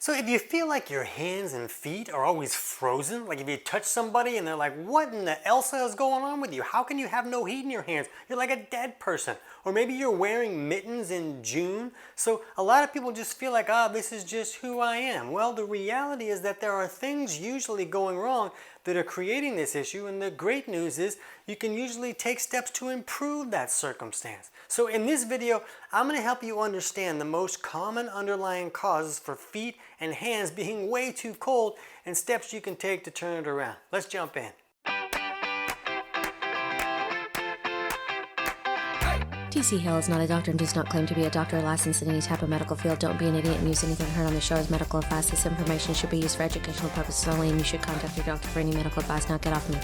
So if you feel like your hands and feet are always frozen, like if you touch somebody and they're like, what in the Elsa is going on with you? How can you have no heat in your hands? You're like a dead person. Or maybe you're wearing mittens in June. So a lot of people just feel like, this is just who I am. Well, the reality is that there are things usually going wrong that are creating this issue, and the great news is you can usually take steps to improve that circumstance. So in this video, I'm going to help you understand the most common underlying causes for feet and hands being way too cold and steps you can take to turn it around. Let's jump in. TC Hale is not a doctor and does not claim to be a doctor or licensed in any type of medical field. Don't be an idiot and use anything heard on the show as medical advice. This information should be used for educational purposes only, and you should contact your doctor for any medical advice. Now get off me.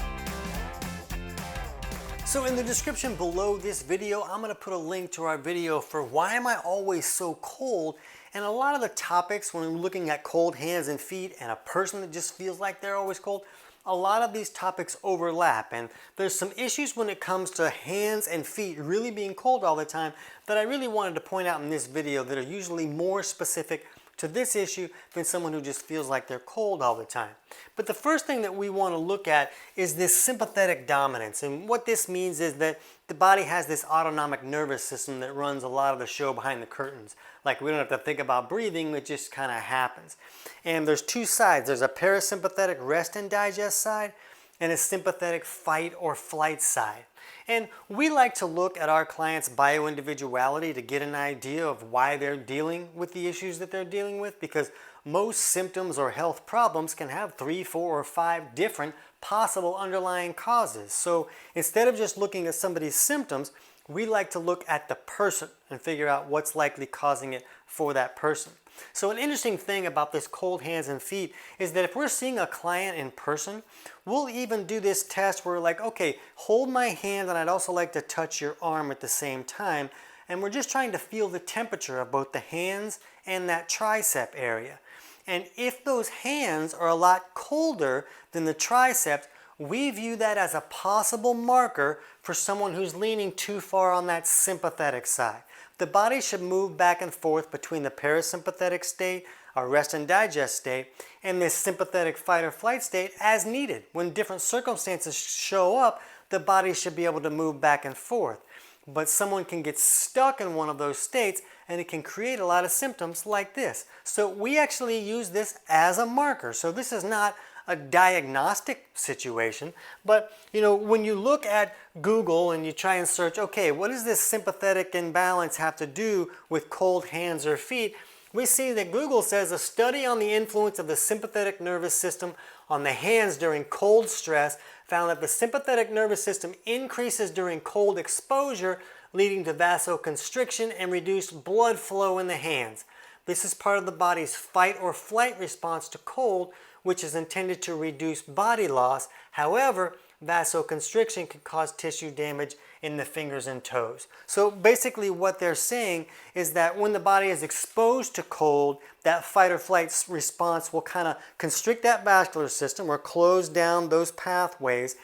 So in the description below this video, I'm going to put a link to our video for why am I always so cold? And a lot of the topics when we're looking at cold hands and feet and a person that just feels like they're always cold, a lot of these topics overlap, and there's some issues when it comes to hands and feet really being cold all the time that I really wanted to point out in this video that are usually more specific to this issue than someone who just feels like they're cold all the time. But the first thing that we want to look at is this sympathetic dominance, and what this means is that the body has this autonomic nervous system that runs a lot of the show behind the curtains. Like we don't have to think about breathing, it just kind of happens. And there's two sides. There's a parasympathetic rest and digest side and a sympathetic fight or flight side. And we like to look at our clients' bioindividuality to get an idea of why they're dealing with the issues that they're dealing with, because most symptoms or health problems can have 3, 4, or 5 different possible underlying causes. So instead of just looking at somebody's symptoms, we like to look at the person and figure out what's likely causing it for that person. So an interesting thing about this cold hands and feet is that if we're seeing a client in person, we'll even do this test where we're like, okay, hold my hand and I'd also like to touch your arm at the same time. And we're just trying to feel the temperature of both the hands and that tricep area. And if those hands are a lot colder than the triceps, we view that as a possible marker for someone who's leaning too far on that sympathetic side. The body should move back and forth between the parasympathetic state, our rest and digest state, and this sympathetic fight or flight state as needed. When different circumstances show up, the body should be able to move back and forth. But someone can get stuck in one of those states and it can create a lot of symptoms like this. So we actually use this as a marker. So this is not a diagnostic situation, but when you look at Google and you try and search, okay, what does this sympathetic imbalance have to do with cold hands or feet? We see that Google says a study on the influence of the sympathetic nervous system on the hands during cold stress found that the sympathetic nervous system increases during cold exposure, leading to vasoconstriction and reduced blood flow in the hands. This is part of the body's fight or flight response to cold, which is intended to reduce body loss. However, vasoconstriction can cause tissue damage in the fingers and toes. So basically what they're saying is that when the body is exposed to cold, that fight or flight response will kind of constrict that vascular system or close down those pathways,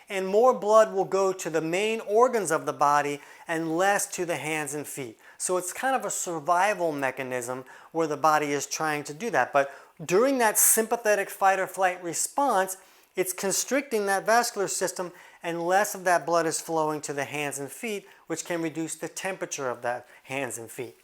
and more blood will go to the main organs of the body and less to the hands and feet. So it's kind of a survival mechanism where the body is trying to do that. But during that sympathetic fight or flight response, it's constricting that vascular system and less of that blood is flowing to the hands and feet, which can reduce the temperature of that hands and feet.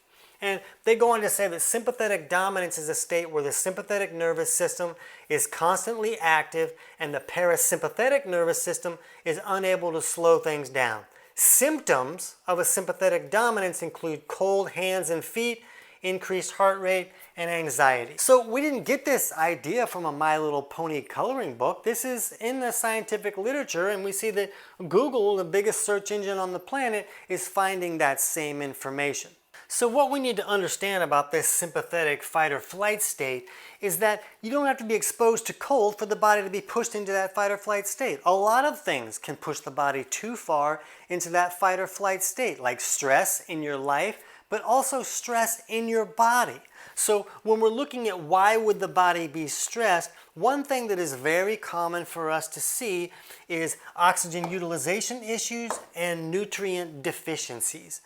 And they go on to say that sympathetic dominance is a state where the sympathetic nervous system is constantly active and the parasympathetic nervous system is unable to slow things down. Symptoms of a sympathetic dominance include cold hands and feet, increased heart rate, and anxiety. So we didn't get this idea from a My Little Pony coloring book. This is in the scientific literature, and we see that Google, the biggest search engine on the planet, is finding that same information. So what we need to understand about this sympathetic fight or flight state is that you don't have to be exposed to cold for the body to be pushed into that fight or flight state. A lot of things can push the body too far into that fight or flight state, like stress in your life, but also stress in your body. So when we're looking at why would the body be stressed, one thing that is very common for us to see is oxygen utilization issues and nutrient deficiencies.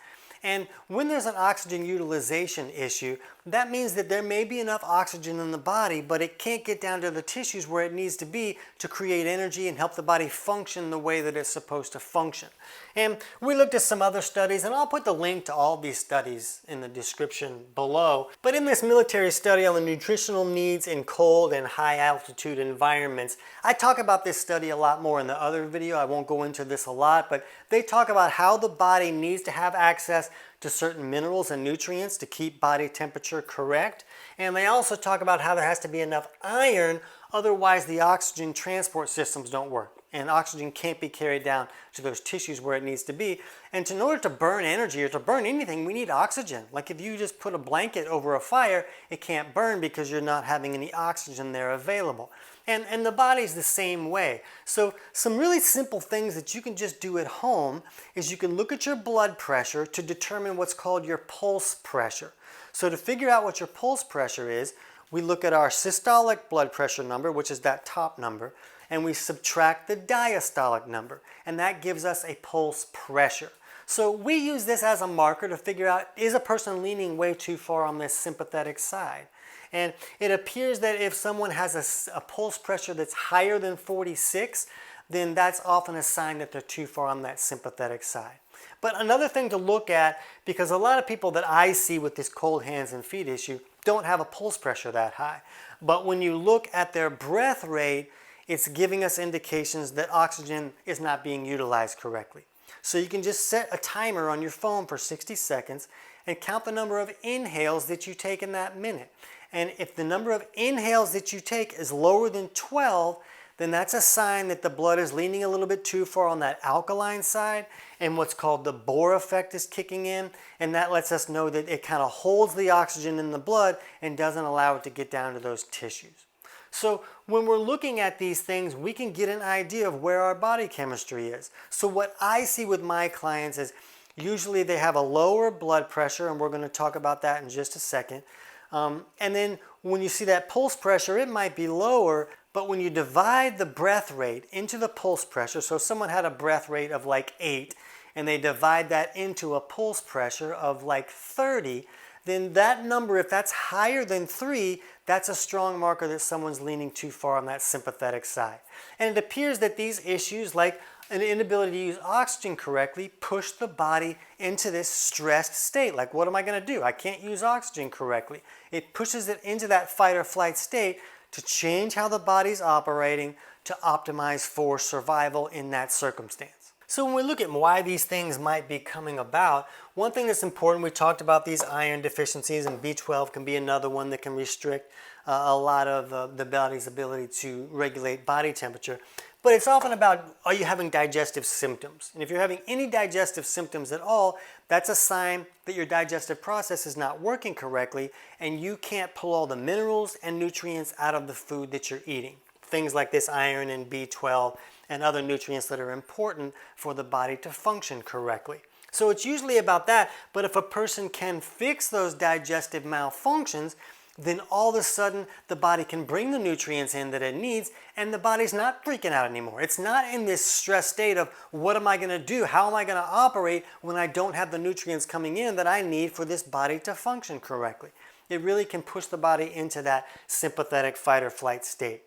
And when there's an oxygen utilization issue, that means that there may be enough oxygen in the body, but it can't get down to the tissues where it needs to be to create energy and help the body function the way that it's supposed to function. And we looked at some other studies, and I'll put the link to all these studies in the description below. But in this military study on the nutritional needs in cold and high altitude environments, I talk about this study a lot more in the other video. I won't go into this a lot, but they talk about how the body needs to have access to certain minerals and nutrients to keep body temperature correct. And they also talk about how there has to be enough iron, otherwise the oxygen transport systems don't work. And oxygen can't be carried down to those tissues where it needs to be. And in order to burn energy or to burn anything, we need oxygen. Like if you just put a blanket over a fire, it can't burn because you're not having any oxygen there available. And the body's the same way. So some really simple things that you can just do at home is you can look at your blood pressure to determine what's called your pulse pressure. So to figure out what your pulse pressure is, we look at our systolic blood pressure number, which is that top number, and we subtract the diastolic number, and that gives us a pulse pressure. So we use this as a marker to figure out, is a person leaning way too far on this sympathetic side? And it appears that if someone has a pulse pressure that's higher than 46, then that's often a sign that they're too far on that sympathetic side. But another thing to look at, because a lot of people that I see with this cold hands and feet issue don't have a pulse pressure that high. But when you look at their breath rate, it's giving us indications that oxygen is not being utilized correctly. So you can just set a timer on your phone for 60 seconds and count the number of inhales that you take in that minute. And if the number of inhales that you take is lower than 12, then that's a sign that the blood is leaning a little bit too far on that alkaline side, and what's called the Bohr effect is kicking in, and that lets us know that it kind of holds the oxygen in the blood and doesn't allow it to get down to those tissues. So when we're looking at these things, we can get an idea of where our body chemistry is. So what I see with my clients is usually they have a lower blood pressure, and we're going to talk about that in just a second. And then when you see that pulse pressure, it might be lower, but when you divide the breath rate into the pulse pressure, so if someone had a breath rate of like 8 and they divide that into a pulse pressure of like 30, then that number, if that's higher than 3, that's a strong marker that someone's leaning too far on that sympathetic side. And it appears that these issues, like an inability to use oxygen correctly, push the body into this stressed state. Like, what am I going to do? I can't use oxygen correctly. It pushes it into that fight or flight state to change how the body's operating to optimize for survival in that circumstance. So when we look at why these things might be coming about, one thing that's important, we talked about these iron deficiencies, and B12 can be another one that can restrict a lot of the body's ability to regulate body temperature. But it's often about, are you having digestive symptoms? And if you're having any digestive symptoms at all, that's a sign that your digestive process is not working correctly and you can't pull all the minerals and nutrients out of the food that you're eating. Things like this iron and B12 and other nutrients that are important for the body to function correctly. So it's usually about that, but if a person can fix those digestive malfunctions, then all of a sudden the body can bring the nutrients in that it needs, and the body's not freaking out anymore. It's not in this stress state of, what am I going to do? How am I going to operate when I don't have the nutrients coming in that I need for this body to function correctly? It really can push the body into that sympathetic fight or flight state.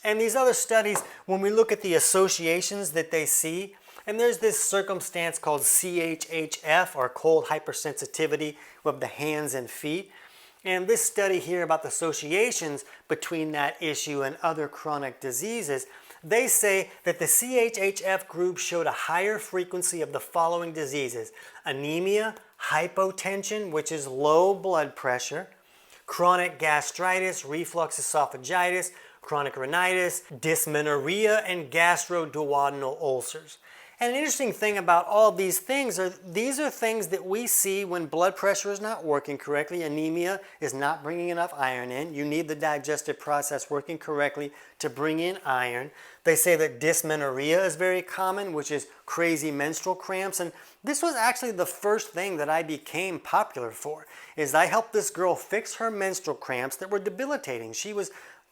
And these other studies, when we look at the associations that they see, and there's this circumstance called CHHF, or cold hypersensitivity of the hands and feet. And this study here about the associations between that issue and other chronic diseases, they say that the CHHF group showed a higher frequency of the following diseases: anemia, hypotension, which is low blood pressure, chronic gastritis, reflux esophagitis, chronic rhinitis, dysmenorrhea, and gastroduodenal ulcers. And an interesting thing about all these things are, these are things that we see when blood pressure is not working correctly. Anemia is not bringing enough iron in. You need the digestive process working correctly to bring in iron. They say that dysmenorrhea is very common, which is crazy menstrual cramps. And this was actually the first thing that I became popular for, is I helped this girl fix her menstrual cramps that were debilitating. She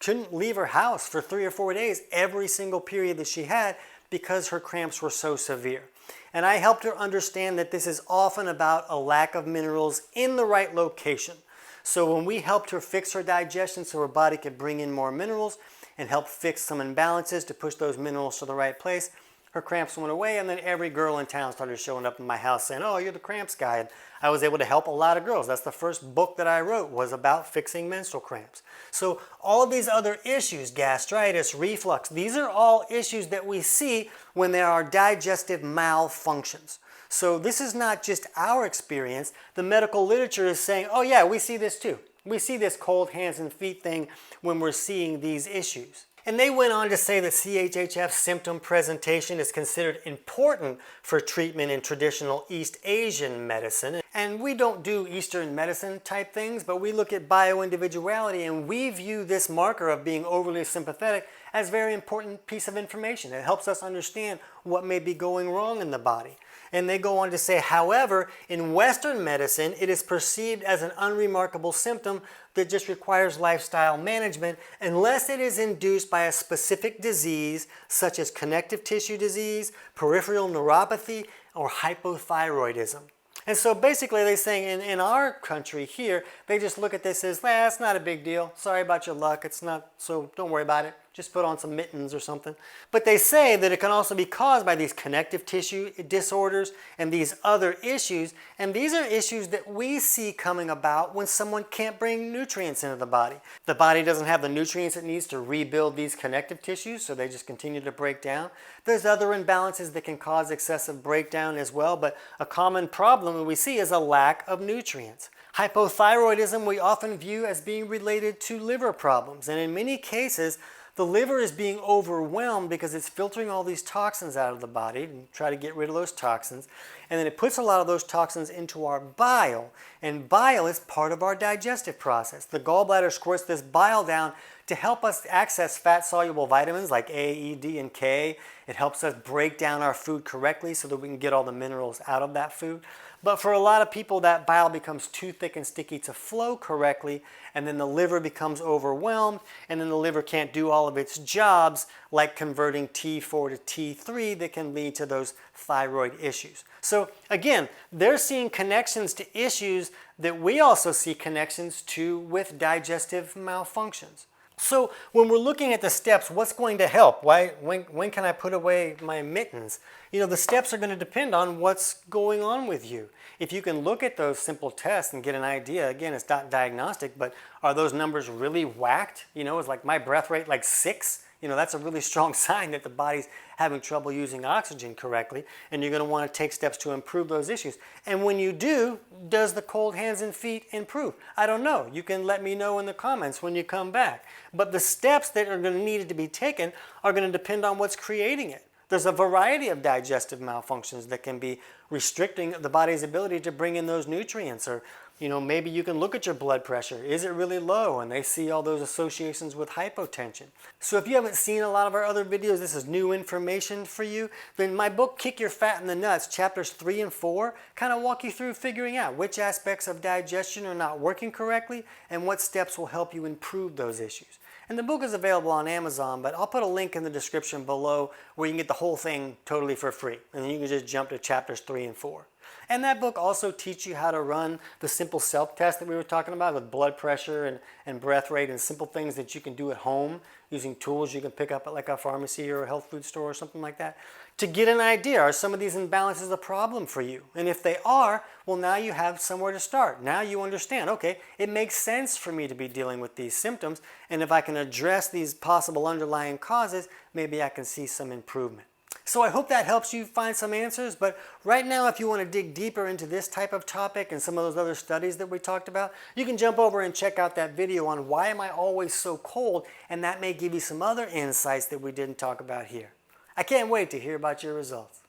couldn't leave her house for 3 or 4 days every single period that she had, because her cramps were so severe. And I helped her understand that this is often about a lack of minerals in the right location. So when we helped her fix her digestion so her body could bring in more minerals and help fix some imbalances to push those minerals to the right place, her cramps went away, and then every girl in town started showing up in my house saying, "Oh, you're the cramps guy." And I was able to help a lot of girls. That's the first book that I wrote, was about fixing menstrual cramps. So all of these other issues, gastritis, reflux, these are all issues that we see when there are digestive malfunctions. So this is not just our experience. The medical literature is saying, oh yeah, we see this too. We see this cold hands and feet thing when we're seeing these issues. And they went on to say that CHHF symptom presentation is considered important for treatment in traditional East Asian medicine. And we don't do Eastern medicine type things, but we look at bioindividuality, and we view this marker of being overly sympathetic as a very important piece of information. It helps us understand what may be going wrong in the body. And they go on to say, however, in Western medicine, it is perceived as an unremarkable symptom that just requires lifestyle management unless it is induced by a specific disease such as connective tissue disease, peripheral neuropathy, or hypothyroidism. And so basically they're saying in our country here, they just look at this as, it's not a big deal. Sorry about your luck. It's not, so don't worry about it. Just put on some mittens or something. But they say that it can also be caused by these connective tissue disorders and these other issues. And these are issues that we see coming about when someone can't bring nutrients into the body. The body doesn't have the nutrients it needs to rebuild these connective tissues, so they just continue to break down. There's other imbalances that can cause excessive breakdown as well, but a common problem that we see is a lack of nutrients. Hypothyroidism we often view as being related to liver problems, and in many cases, the liver is being overwhelmed because it's filtering all these toxins out of the body and try to get rid of those toxins. And then it puts a lot of those toxins into our bile. And bile is part of our digestive process. The gallbladder squirts this bile down to help us access fat-soluble vitamins like A, E, D, and K. It helps us break down our food correctly so that we can get all the minerals out of that food. But for a lot of people, that bile becomes too thick and sticky to flow correctly, and then the liver becomes overwhelmed, and then the liver can't do all of its jobs, like converting T4 to T3 that can lead to those thyroid issues. So again, they're seeing connections to issues that we also see connections to with digestive malfunctions. So when we're looking at the steps, what's going to help? When can I put away my mittens? You know, the steps are going to depend on what's going on with you. If you can look at those simple tests and get an idea, again, it's not diagnostic, but are those numbers really whacked? You know, is like my breath rate like 6? You know, that's a really strong sign that the body's having trouble using oxygen correctly, and you're going to want to take steps to improve those issues. And when you do, does the cold hands and feet improve? I don't know. You can let me know in the comments when you come back. But the steps that are going to need to be taken are going to depend on what's creating it. There's a variety of digestive malfunctions that can be restricting the body's ability to bring in those nutrients, or you know, maybe you can look at your blood pressure. Is it really low? And they see all those associations with hypotension. So if you haven't seen a lot of our other videos, this is new information for you, then my book, Kick Your Fat in the Nuts, chapters 3 and 4, kind of walk you through figuring out which aspects of digestion are not working correctly and what steps will help you improve those issues. And the book is available on Amazon, but I'll put a link in the description below where you can get the whole thing totally for free. And then you can just jump to chapters 3 and 4. And that book also teaches you how to run the simple self-test that we were talking about with blood pressure and breath rate, and simple things that you can do at home using tools you can pick up at like a pharmacy or a health food store or something like that, to get an idea, are some of these imbalances a problem for you? And if they are, well, now you have somewhere to start. Now you understand, okay, it makes sense for me to be dealing with these symptoms, and if I can address these possible underlying causes, maybe I can see some improvement. So I hope that helps you find some answers, but right now if you want to dig deeper into this type of topic and some of those other studies that we talked about, you can jump over and check out that video on why am I always so cold, and that may give you some other insights that we didn't talk about here. I can't wait to hear about your results.